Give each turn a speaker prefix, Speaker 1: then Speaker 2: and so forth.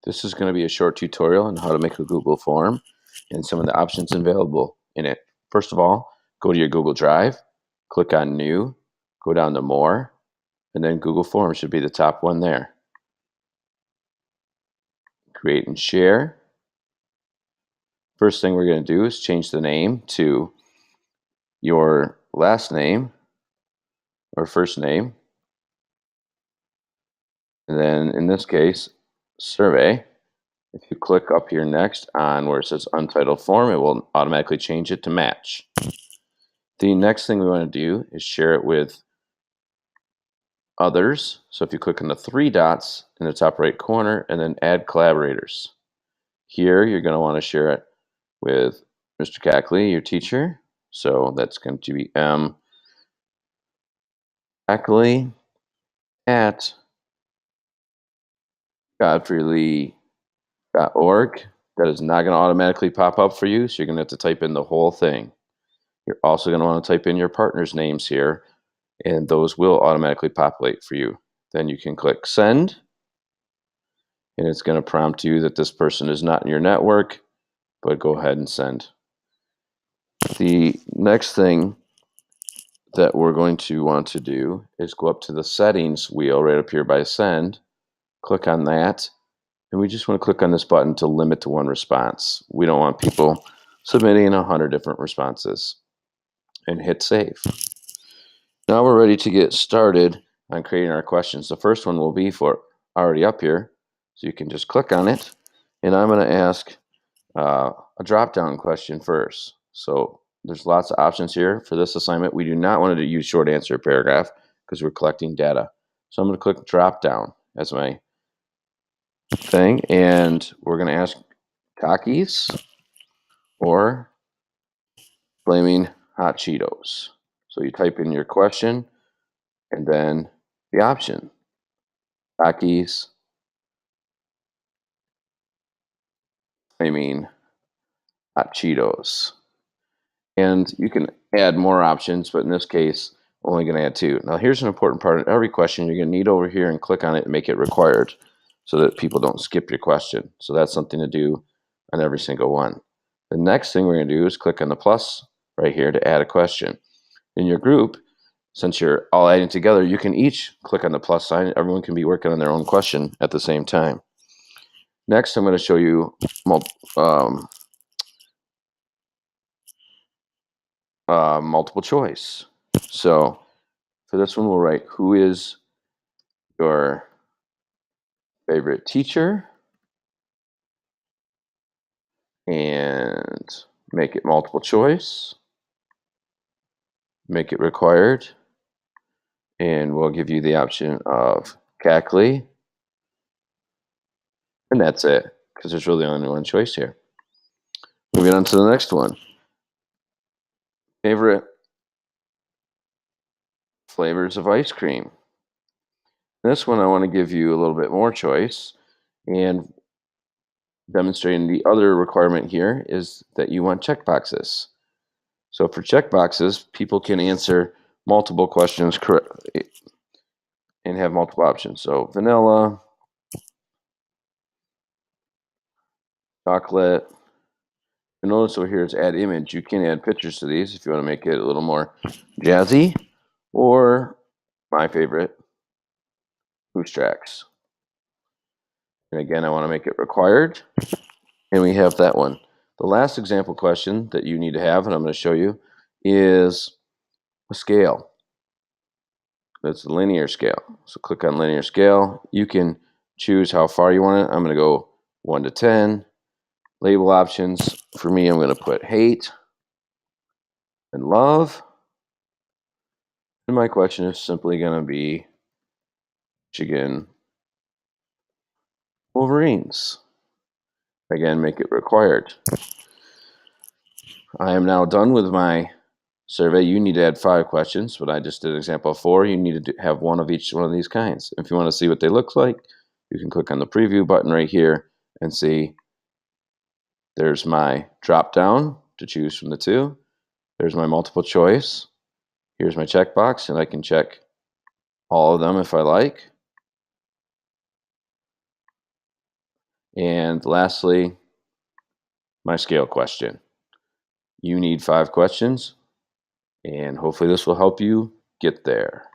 Speaker 1: This is going to be a short tutorial on how to make a Google form and some of the options available in it. First of all, go to your Google Drive, click on New, go down to More, and then Google Forms should be the top one there. Create and share. First thing we're going to do is change the name to your last name or first name. And then in this case, survey. If you click up here next on where it says Untitled Form, it will automatically change it to match. The next thing we want to do is share it with others. So if you click on the three dots in the top right corner and then add collaborators. Here you're going to want to share it with Mr. Cackley, your teacher. So that's going to be M. Cackley at godfreylee.org. That is not going to automatically pop up for you, so you're going to have to type in the whole thing. You're also going to want to type in your partner's names here, and those will automatically populate for you. Then you can click send, and it's going to prompt you that this person is not in your network, but go ahead and send. The next thing that we're going to want to do is go up to the settings wheel right up here by send, click on that, and we just want to click on this button to limit to one response. We don't want people submitting 100 different responses, and hit save. Now we're ready to get started on creating our questions. The first one will be for already up here, so you can just click on it, and I'm going to ask a drop-down question first. So there's lots of options here for this assignment. We do not want to use short answer paragraph because we're collecting data. So I'm going to click drop-down as my thing, and we're going to ask Takis or flaming hot Cheetos. So you type in your question and then the option, Takis, hot Cheetos. And you can add more options, but in this case, only going to add two. Now here's an important part of every question. You're going to need over here and click on it and make it required so that people don't skip your question. So that's something to do on every single one. The next thing we're going to do is click on the plus right here to add a question. In your group, since you're all adding together, you can each click on the plus sign. Everyone can be working on their own question at the same time. Next, I'm going to show you multiple choice. So for this one, we'll write, who is your favorite teacher? And make it multiple choice. Make it required. And we'll give you the option of Cackley. And that's it, because there's really only one choice here. Moving on to the next one. Favorite flavors of ice cream. This one I want to give you a little bit more choice, and demonstrating the other requirement here is that you want checkboxes. So for checkboxes, people can answer multiple questions correctly and have multiple options. So vanilla, chocolate. And notice over here is add image. You can add pictures to these if you want to make it a little more jazzy, or my favorite, Goose Tracks. And again, I want to make it required, and we have that one. The last example question that you need to have, and I'm going to show you, is a scale. It's a linear scale. So click on linear scale. You can choose how far you want it. I'm going to go 1 to 10. Label options. For me, I'm going to put hate and love. And my question is simply going to be Michigan Wolverines. Again, make it required. I am now done with my survey. You need to add 5 questions, but I just did example 4. You need to have one of each one of these kinds. If you want to see what they look like, you can click on the preview button right here and see there's my drop down to choose from the 2. There's my multiple choice. Here's my checkbox, and I can check all of them if I like. And lastly, my scale question. You need 5 questions, and hopefully this will help you get there.